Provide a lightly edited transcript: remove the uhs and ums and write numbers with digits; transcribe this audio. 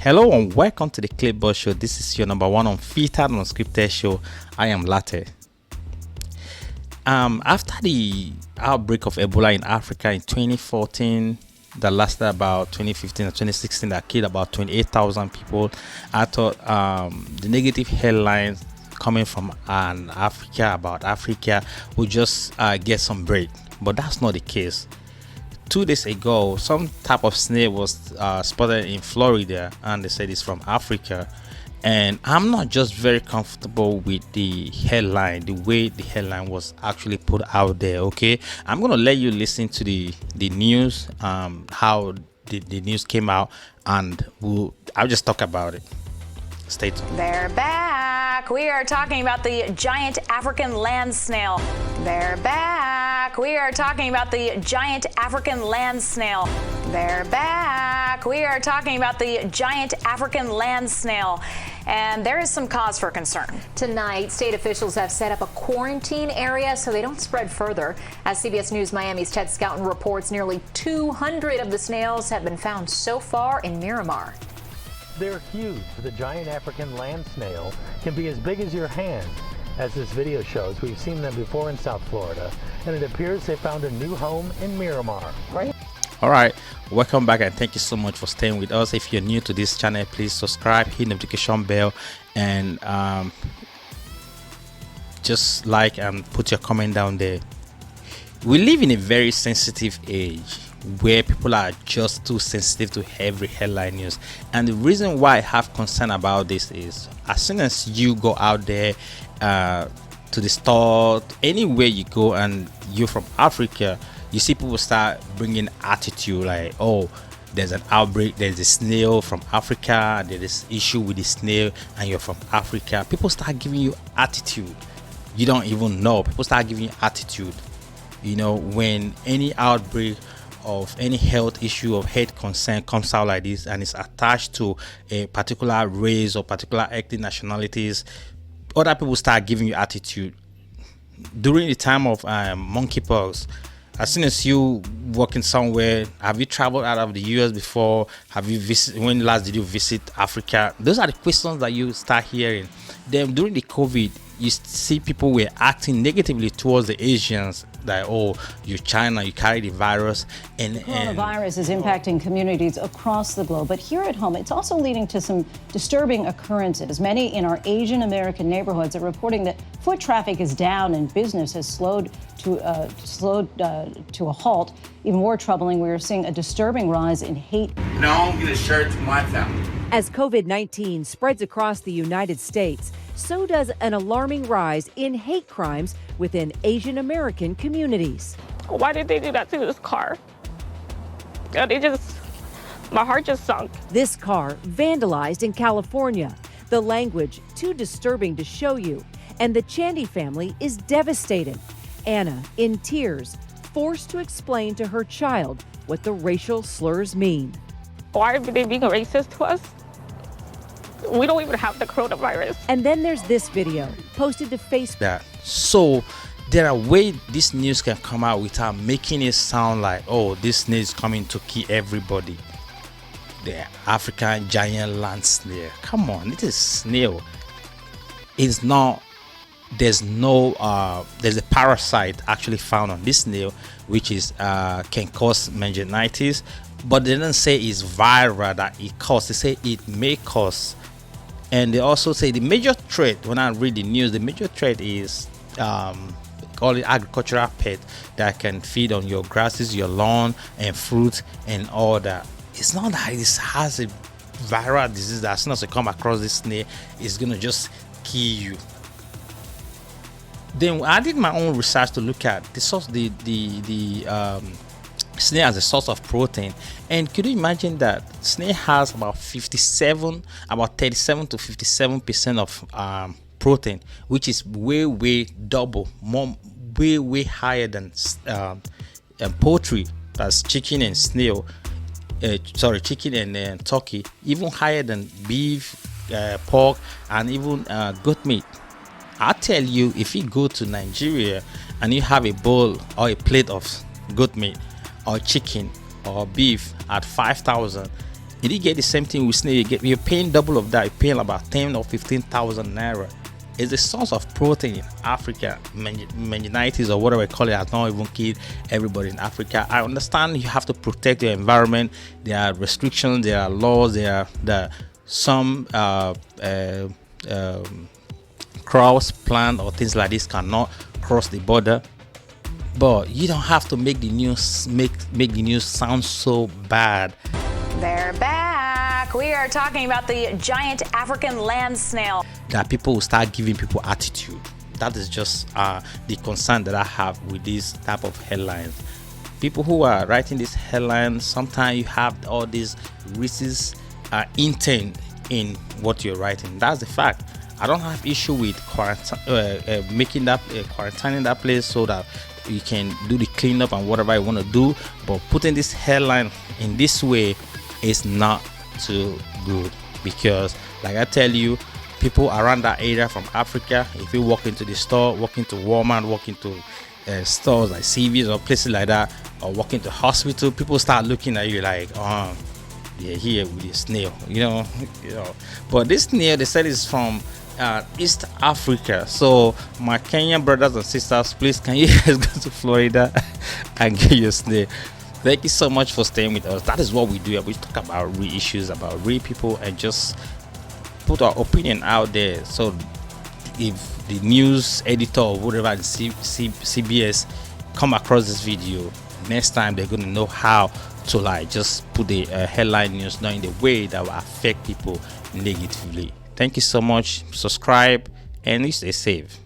Hello and welcome to the Clipboard Show. This is your number one unfiltered, unscripted show. I am Latte. After the outbreak of Ebola in Africa in 2014, that lasted about 2015 or 2016, that killed about 28,000 people, I thought the negative headlines coming from Africa about Africa would just get some break, but that's not the case. 2 days ago, some type of snail was spotted in Florida, and they said it's from Africa. And I'm not just very comfortable with the headline, the way the headline was actually put out there. Okay, I'm gonna let you listen to the news, how the news came out, and I'll just talk about it. Stay tuned. They're back. We are talking about the giant African land snail. They're back. We are talking about the giant African land snail. They're back. We are talking about the giant African land snail. And there is some cause for concern. Tonight, state officials have set up a quarantine area so they don't spread further. As CBS News Miami's Ted Scouten reports, nearly 200 of the snails have been found so far in Miramar. They're huge. The giant African land snail can be as big as your hand. As this video shows, we've seen them before in South Florida, and it appears they found a new home in Miramar. All right, welcome back, and thank you so much for staying with us. If you're new to this channel, please subscribe, hit notification bell, and just like and put your comment down there. We live in a very sensitive age where people are just too sensitive to every headline news, and the reason why I have concern about this is, as soon as you go out there to the store, anywhere you go, and you're from Africa, you see people start bringing attitude like, oh, there's an outbreak, there's a snail from Africa, there's this issue with the snail, and you're from Africa. People start giving you attitude. You don't even know. People start giving you attitude. You know, when any outbreak of any health issue of health concern comes out like this, and it's attached to a particular race or particular ethnic nationalities, other people start giving you attitude. During the time of monkeypox, as soon as you working somewhere, have you traveled out of the US before? Have you visited? When last did you visit Africa? Those are the questions that you start hearing. Then during the COVID, you see people were acting negatively towards the Asians, that, oh, you're China, you carry the virus. And coronavirus is impacting communities across the globe, but here at home, it's also leading to some disturbing occurrences. Many in our Asian American neighborhoods are reporting that foot traffic is down and business has slowed to a halt. Even more troubling, we are seeing a disturbing rise in hate. No, I'm gonna share it to my family. As COVID-19 spreads across the United States, so does an alarming rise in hate crimes within Asian American communities. Why did they do that to this car? My heart just sunk. This car vandalized in California. The language too disturbing to show you. And the Chandy family is devastated. Anna, in tears, forced to explain to her child what the racial slurs mean. Why are they being racist to us? We don't even have the coronavirus. And then there's this video posted to Facebook. So there are ways this news can come out without making it sound like, oh, this news is coming to kill everybody. The African giant land snail. Come on, it is snail. It's not. There's a parasite actually found on this snail, which is can cause meningitis, but they didn't say it's viral that it causes. They say it may cause. And they also say the major threat, when I read the news, the major threat is call it agricultural pet that can feed on your grasses, your lawn, and fruit and all that. It's not that it has a viral disease that as soon as you come across this snail, it's gonna just kill you. Then I did my own research to look at the source, the snail as a source of protein, and could you imagine that snail has about 37 to 57% of protein, which is way double, way higher than poultry, that's chicken and snail, chicken and turkey, even higher than beef, pork, and even goat meat. I tell you, if you go to Nigeria and you have a bowl or a plate of goat meat or chicken or beef at 5,000, You did get the same thing with Snail. You're paying double of that. You're paying about 10 or 15,000 naira. It's the source of protein in Africa. Meningitis or whatever I call it has not even killed everybody in Africa. I understand you have to protect your environment. There are restrictions, there are laws, there are some cross plant or things like this cannot cross the border. But you don't have to make the news make the news sound so bad. They're back. We are talking about the giant African land snail. That people will start giving people attitude. That is just the concern that I have with this type of headlines. People who are writing these headlines, sometimes you have all these racist intent in what you're writing. That's the fact. I don't have issue with quarantining that place so that you can do the cleanup and whatever you want to do, but putting this headline in this way is not too good, because like I tell you, people around that area from Africa, if you walk into the store, walk into Walmart, walk into stores like CVS or places like that, or walk into hospital, people start looking at you like, oh, they're here with this snail, you know. But this snail, they said, is from East Africa. So my Kenyan brothers and sisters, please, can you guys go to Florida and get your snail? Thank you so much for staying with us. That is what we do. We talk about real issues, about real people, and just put our opinion out there. So if the news editor or whatever in CBS come across this video, next time they're going to know how to like just put the headline news not in the way that will affect people negatively. Thank you so much. Subscribe and you stay safe.